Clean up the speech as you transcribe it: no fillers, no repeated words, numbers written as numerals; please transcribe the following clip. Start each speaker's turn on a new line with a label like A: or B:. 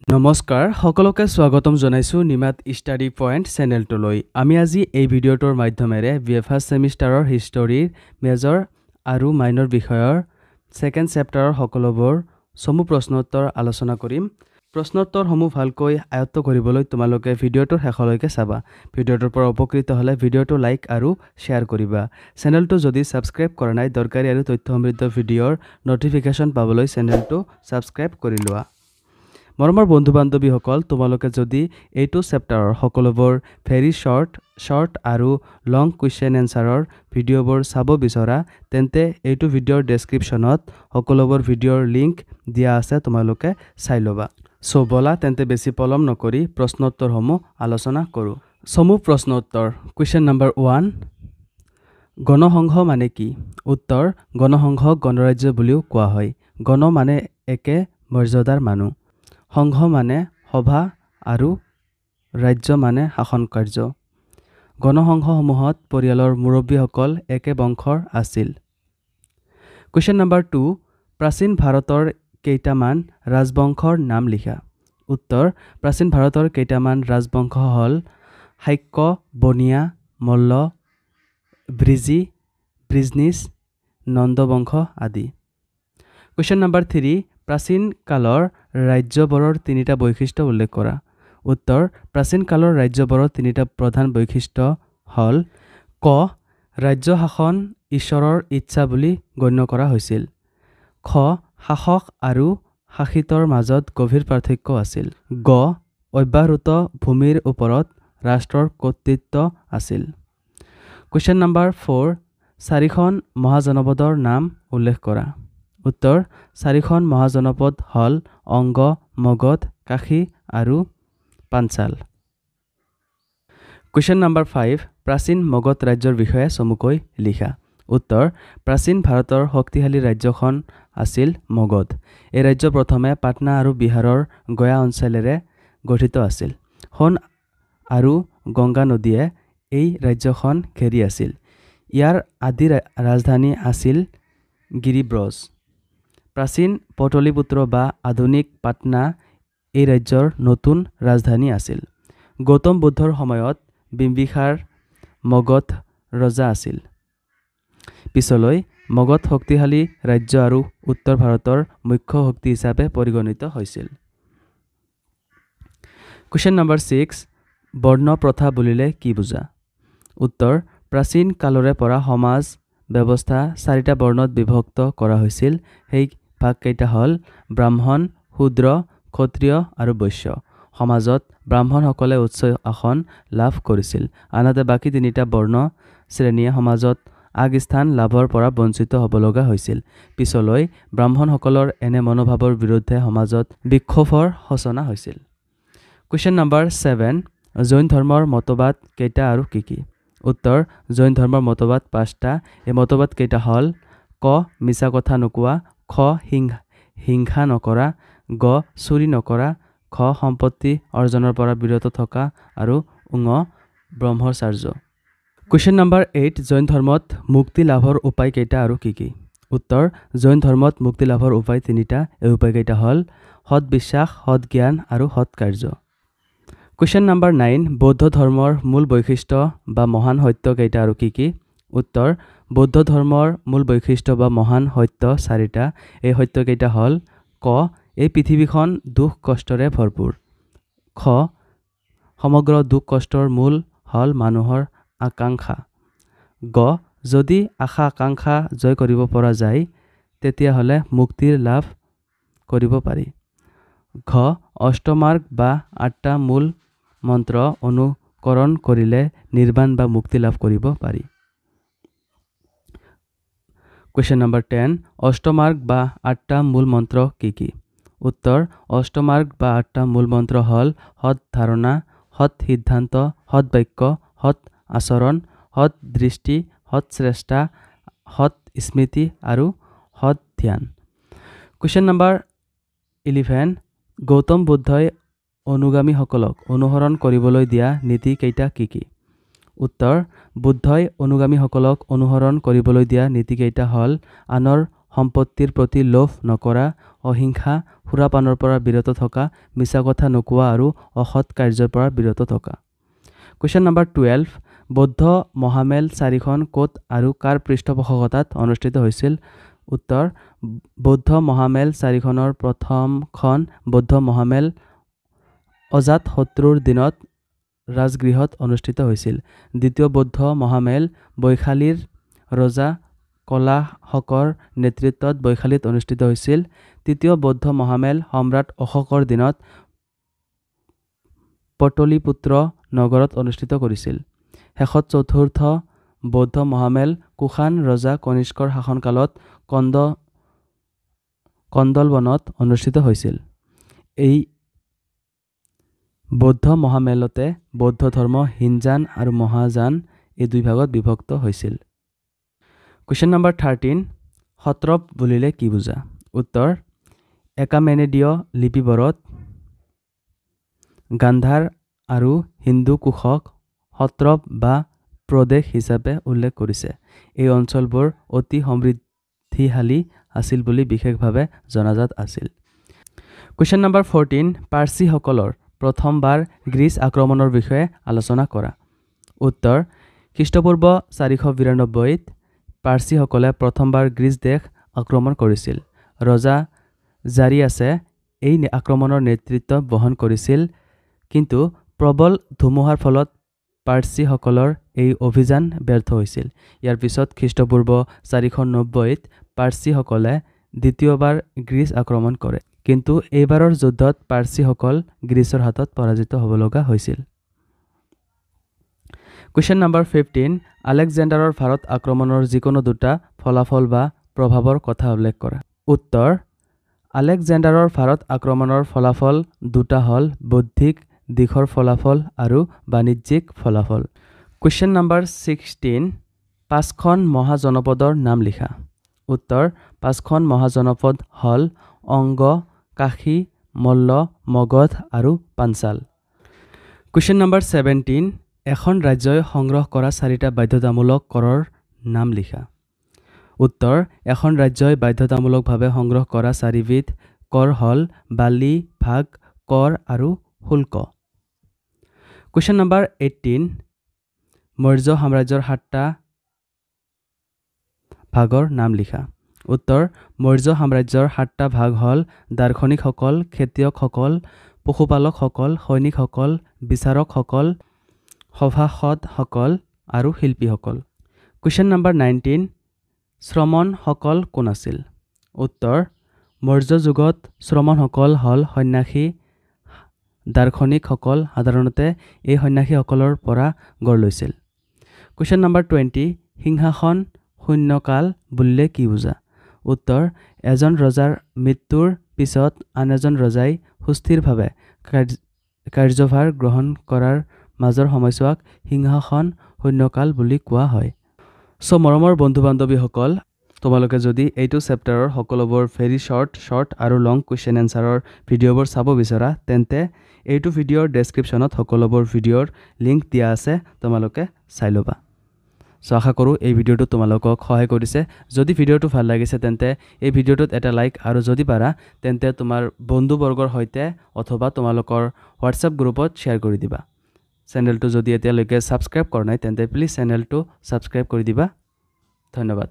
A: নমস্কাৰ সকলোকে স্বাগতম জনাইছো নিমাত ষ্টাডি পইণ্ট চেনেলটোলৈ। আমি আজি এই ভিডিঅ'টোৰ মাধ্যমেৰে ফাৰ্ষ্ট সেমিষ্টাৰৰ হিষ্টৰীৰ মেজৰ আৰু মাইনৰ বিষয়ৰ ছেকেণ্ড চেপ্টাৰৰ সকলোবোৰ চমু প্ৰশ্নোত্তৰ আলোচনা কৰিম। প্ৰশ্নোত্তৰসমূহ ভালকৈ আয়ত্ত কৰিবলৈ তোমালোকে ভিডিঅ'টোৰ শেষলৈকে চাবা। ভিডিঅ'টোৰ পৰা উপকৃত হ'লে ভিডিঅ'টো লাইক আৰু শ্বেয়াৰ কৰিবা। চেনেলটো যদি ছাবস্ক্ৰাইব কৰা নাই, দৰকাৰী আৰু তথ্য সমৃদ্ধ ভিডিঅ'ৰ নটিফিকেশ্যন পাবলৈ চেনেলটো ছাবস্ক্ৰাইব কৰি লোৱা। মৰমৰ বন্ধু বান্ধৱীসকল, তোমালোকে যদি এইটো চেপ্টাৰৰ সকলোবোৰ ভেৰি শ্বৰ্ট আৰু লং কুৱেশ্যন এনচাৰৰ ভিডিঅ'বোৰ চাব বিচৰা, তেন্তে এইটো ভিডিঅ'ৰ ডেছক্ৰিপশ্যনত সকলোবোৰ ভিডিঅ'ৰ লিংক দিয়া আছে, তোমালোকে চাই ল'বা। চ' ব'লা তেন্তে বেছি পলম নকৰি প্ৰশ্নোত্তৰসমূহ আলোচনা কৰোঁ। চমু প্ৰশ্নোত্তৰ। কুৱেশ্যন নম্বৰ 1, গণসংঘ মানে কি? উত্তৰ, গণসংঘক গণৰাজ্য বুলিও কোৱা হয়। গণ মানে একে মৰ্যাদাৰ মানুহ, সংঘ মানে সভা আৰু ৰাজ্য মানে শাসন কাৰ্য। গণসংঘসমূহত পৰিয়ালৰ মুৰব্বীসকল একে বংশৰ আছিল। কুৱেশ্যন নম্বৰ 2, প্ৰাচীন ভাৰতৰ কেইটামান ৰাজবংশৰ নাম লিখা। উত্তৰ, প্ৰাচীন ভাৰতৰ কেইটামান ৰাজবংশ হ'ল শাক্য, বনিয়া, মল্ল, ব্ৰিজনিছ, নন্দবংশ আদি। কুৱেশ্যন নম্বৰ 3, প্ৰাচীন কালৰ ৰাজ্যবোৰৰ তিনিটা বৈশিষ্ট্য উল্লেখ কৰা। উত্তৰ, প্ৰাচীন কালৰ ৰাজ্যবোৰৰ তিনিটা প্ৰধান বৈশিষ্ট্য হ'ল ক, ৰাজ্য শাসন ঈশ্বৰৰ ইচ্ছা বুলি গণ্য কৰা হৈছিল। খ, শাসক আৰু শাসিতৰ মাজত গভীৰ পাৰ্থক্য আছিল। গ, অব্যাহৃত ভূমিৰ ওপৰত ৰাষ্ট্ৰৰ কৰ্তৃত্ব আছিল। কুৱেশ্যন নম্বৰ 4, 4খন মহাজনপদৰ নাম উল্লেখ কৰা। উত্তৰ, 4খন মহাজনপদ হ'ল অংগ, মগধ, কাশী আৰু পাঞ্চাল। কুৱেশ্যন নম্বৰ 5, প্ৰাচীন মগধ ৰাজ্যৰ বিষয়ে চমুকৈ লিখা। উত্তৰ, প্ৰাচীন ভাৰতৰ শক্তিশালী ৰাজ্যখন আছিল মগধ। এই ৰাজ্য প্ৰথমে পাটনা আৰু বিহাৰৰ গয়া অঞ্চলেৰে গঠিত আছিল। সোণ আৰু গংগা নদীয়ে এই ৰাজ্যখন ঘেৰি আছিল। ইয়াৰ আদি ৰাজধানী আছিল গিৰিব্ৰজ। প্ৰাচীন পটলিপুত্ৰ বা আধুনিক পাটনা এই ৰাজ্যৰ নতুন ৰাজধানী আছিল। গৌতম বুদ্ধৰ সময়ত বিম্বিসাৰ মগধ ৰজা আছিল। পিছলৈ মগধ শক্তিশালী ৰাজ্য আৰু উত্তৰ ভাৰতৰ মুখ্য শক্তি হিচাপে পৰিগণিত হৈছিল। কুৱেশ্যন নম্বৰ 6, বৰ্ণ প্ৰথা বুলিলে কি বুজা? উত্তৰ, প্ৰাচীন কালৰে পৰা সমাজ ব্যৱস্থা 4টা বৰ্ণত বিভক্ত কৰা হৈছিল। সেই ভাগকেইটা হ'ল ব্ৰাহ্মণ, শূদ্ৰ, ক্ষত্ৰিয় আৰু বৈশ্য। সমাজত ব্ৰাহ্মণসকলে উচ্চ আসন লাভ কৰিছিল, আনহাতে বাকী 3টা বৰ্ণ শ্ৰেণীয়ে সমাজত আগস্থান লাভৰ পৰা বঞ্চিত হ'ব লগা হৈছিল। পিছলৈ ব্ৰাহ্মণসকলৰ এনে মনোভাৱৰ বিৰুদ্ধে সমাজত বিক্ষোভৰ সূচনা হৈছিল। কুৱেশ্যন নম্বৰ 7, জৈন ধৰ্মৰ মতবাদ কেইটা আৰু কি কি? উত্তৰ, জৈন ধৰ্মৰ মতবাদ 5টা। এই মতবাদ কেইটা হ'ল ক, মিছা কথা নোকোৱা, খ, হিংসা নকৰা, গ, চুৰি নকৰা, খ, সম্পত্তি অৰ্জনৰ পৰা বিৰত থকা আৰু ঙ, ব্ৰহ্মচাৰ্য। কুৱেশ্যন নম্বৰ 8, জৈন ধৰ্মত মুক্তি লাভৰ উপায় কেইটা আৰু কি কি? উত্তৰ, জৈন ধৰ্মত মুক্তি লাভৰ উপায় 3টা। এই উপায়কেইটা হ'ল সৎ বিশ্বাস, সৎ জ্ঞান আৰু সৎ কাৰ্য। কুৱেশ্যন নম্বৰ 9, বৌদ্ধ ধৰ্মৰ মূল বৈশিষ্ট্য বা মহান সত্য কেইটা আৰু কি কি? উত্তৰ, বৌদ্ধ ধৰ্মৰ মূল বৈশিষ্ট্য বা মহান সত্য 4টা। এই সত্যকেইটা হ'ল ক, এই পৃথিৱীখন দুখ কষ্টৰে ভৰপূৰ। খ, সমগ্ৰ দুখ কষ্টৰ মূল হ'ল মানুহৰ আকাংক্ষা। গ, যদি আশা আকাংক্ষা জয় কৰিব পৰা যায় তেতিয়াহ'লে মুক্তিৰ লাভ কৰিব পাৰি। ঘ, অষ্টমাৰ্গ বা 8টা মূল মন্ত্ৰ অনুকৰণ কৰিলে নিৰ্বাণ বা মুক্তি লাভ কৰিব পাৰি। কুৱেশ্যন নম্বৰ 10, অষ্টমাৰ্গ বা 8টা মূল মন্ত্ৰ কি কি? উত্তৰ, অষ্টমাৰ্গ বা 8টা মূল মন্ত্ৰ হ'ল সৎ ধাৰণা, সৎ সিদ্ধান্ত, সৎ বাক্য, সৎ আচৰণ, সৎ দৃষ্টি, সৎ চেষ্টা, সৎ স্মৃতি আৰু সৎ ধ্যান। কুৱেশ্যন নম্বৰ 11, গৌতম বুদ্ধই অনুগামীসকলক অনুসৰণ কৰিবলৈ দিয়া নীতি কেইটা কি কি? উত্তৰ, বুদ্ধই অনুগামীসকলক অনুসৰণ কৰিবলৈ দিয়া নীতিকেইটা হ'ল আনৰ সম্পত্তিৰ প্ৰতি লোভ নকৰা, অহিংসা, সুৰাপানৰ পৰা বিৰত থকা, মিছা কথা নোকোৱা আৰু অসৎ কাৰ্যৰ পৰা বিৰত থকা। কুৱেশ্যন নম্বৰ 12, বৌদ্ধ মহামেল 4খন ক'ত আৰু কাৰ পৃষ্ঠপোষকতাত অনুষ্ঠিত হৈছিল? উত্তৰ, বৌদ্ধ মহামেল 4খনৰ প্ৰথমখন বৌদ্ধ মহামেল অজাতশত্ৰুৰ দিনত ৰাজগৃহত অনুষ্ঠিত হৈছিল। দ্বিতীয় বৌদ্ধ মহামেল বৈশালীৰ ৰজা কলাশকৰ নেতৃত্বত বৈশালীত অনুষ্ঠিত হৈছিল। তৃতীয় বৌদ্ধ মহামেল সম্ৰাট অশোকৰ দিনত পটলিপুত্ৰ নগৰত অনুষ্ঠিত কৰিছিল। শেষত চতুৰ্থ বৌদ্ধ মহামেল কুষাণ ৰজা কনিষ্কৰ শাসনকালত কন্দলবনত অনুষ্ঠিত হৈছিল। এই বৌদ্ধ মহামেলতে বৌদ্ধ ধৰ্ম হীনযান আৰু মহাযান এই দুই ভাগত বিভক্ত হৈছিল। কুৱেশ্যন নম্বৰ 13, সত্ৰপ বুলিলে কি বুজা? উত্তৰ, একামেনিডীয় লিপিবোৰত গান্ধাৰ আৰু হিন্দু কোশক সত্ৰপ বা প্ৰদেশ হিচাপে উল্লেখ কৰিছে। এই অঞ্চলবোৰ অতি সমৃদ্ধিশালী আছিল বুলি বিশেষভাৱে জনাজাত আছিল। কুৱেশ্যন নম্বৰ 14, পাৰ্চীসকলৰ প্ৰথমবাৰ গ্ৰীচ আক্ৰমণৰ বিষয়ে আলোচনা কৰা। উত্তৰ, খ্ৰীষ্টপূৰ্ব 492ত পাৰ্চীসকলে প্ৰথমবাৰ গ্ৰীচ দেশ আক্ৰমণ কৰিছিল। ৰজা জাৰিয়াছে এই আক্ৰমণৰ নেতৃত্ব বহন কৰিছিল, কিন্তু প্ৰবল ধুমুহাৰ ফলত পাৰ্চীসকলৰ এই অভিযান ব্যৰ্থ হৈছিল। ইয়াৰ পিছত খ্ৰীষ্টপূৰ্ব 490ত পাৰ্চীসকলে দ্বিতীয়বাৰ গ্ৰীচ আক্ৰমণ কৰে, কিন্তু এইবাৰৰ যুদ্ধত পাৰ্চীসকল গ্ৰীচৰ হাতত পৰাজিত হ'ব লগা হৈছিল। কুৱেশ্যন নম্বৰ 15, আলেকজেণ্ডাৰৰ ভাৰত আক্ৰমণৰ যিকোনো দুটা ফলাফল বা প্ৰভাৱৰ কথা উল্লেখ কৰা। উত্তৰ, আলেকজেণ্ডাৰৰ ভাৰত আক্ৰমণৰ ফলাফল দুটা হ'ল বৌদ্ধিক দিশৰ ফলাফল আৰু বাণিজ্যিক ফলাফল। কুৱেশ্যন নম্বৰ 16, 5খন মহাজনপদৰ নাম লিখা। উত্তৰ, 5খন মহাজনপদ হ'ল অংগ, কাশী, মল্ল, মগধ আৰু পাঞ্চাল। কুৱেশ্যন নম্বৰ 17, এখন ৰাজ্যই সংগ্ৰহ কৰা 4টা বাধ্যতামূলক কৰৰ নাম লিখা। উত্তৰ, এখন ৰাজ্যই বাধ্যতামূলকভাৱে সংগ্ৰহ কৰা 4বিধ কৰ হ'ল বালি, ভাগ, কৰ আৰু শুল্ক। কুৱেশ্যন নম্বৰ 18, মৌৰ্য সাম্ৰাজ্যৰ 7টা ভাগৰ নাম লিখা। উত্তৰ, মৌৰ্য সাম্ৰাজ্যৰ 7টা ভাগ হ'ল দাৰ্শনিকসকল, খেতিয়কসকল, পশুপালকসকল, সৈনিকসকল, বিচাৰকসকল, সভাসদসকল আৰু শিল্পীসকল। কুৱেশ্যন নম্বৰ 19, শ্ৰমণসকল কোন আছিল? উত্তৰ, মৌৰ্য যুগত শ্ৰমণসকল হ'ল সন্ন্যাসী। দাৰ্শনিকসকল সাধাৰণতে এই সন্ন্যাসীসকলৰ পৰা গঢ় লৈছিল। কুৱেশ্যন নম্বৰ 20, সিংহাসন শূন্যকাল বুলিলে কি বুজা? উত্তৰ, এজন ৰজাৰ মৃত্যুৰ পিছত আন এজন ৰজাই সুস্থিৰভাৱে কাৰ্যভাৰ গ্ৰহণ কৰাৰ মাজৰ সময়ছোৱাক সিংহাসন শূন্যকাল বুলি কোৱা হয়। চ' মৰমৰ বন্ধু বান্ধৱীসকল, তোমালোকে যদি এইটো চেপ্টাৰৰ সকলোবোৰ ভেৰি শ্বৰ্ট আৰু লং কুৱেশ্যন এনচাৰৰ ভিডিঅ'বোৰ চাব বিচৰা, তেন্তে এইটো ভিডিঅ'ৰ ডেছক্ৰিপশ্যনত সকলোবোৰ ভিডিঅ'ৰ লিংক দিয়া আছে, তোমালোকে চাই ল'বা। চ' আশা কৰোঁ এই ভিডিঅ'টো তোমালোকক সহায় কৰিছে। যদি ভিডিঅ'টো ভাল লাগিছে তেন্তে এই ভিডিঅ'টোত এটা লাইক আৰু যদি পাৰা তেন্তে তোমাৰ বন্ধুবৰ্গৰ সৈতে অথবা তোমালোকৰ হোৱাটছএপ গ্ৰুপত শ্বেয়াৰ কৰি দিবা। চেনেলটো যদি এতিয়ালৈকে ছাবস্ক্ৰাইব কৰা নাই তেন্তে প্লিজ চেনেলটো ছাবস্ক্ৰাইব কৰি দিবা। ধন্যবাদ।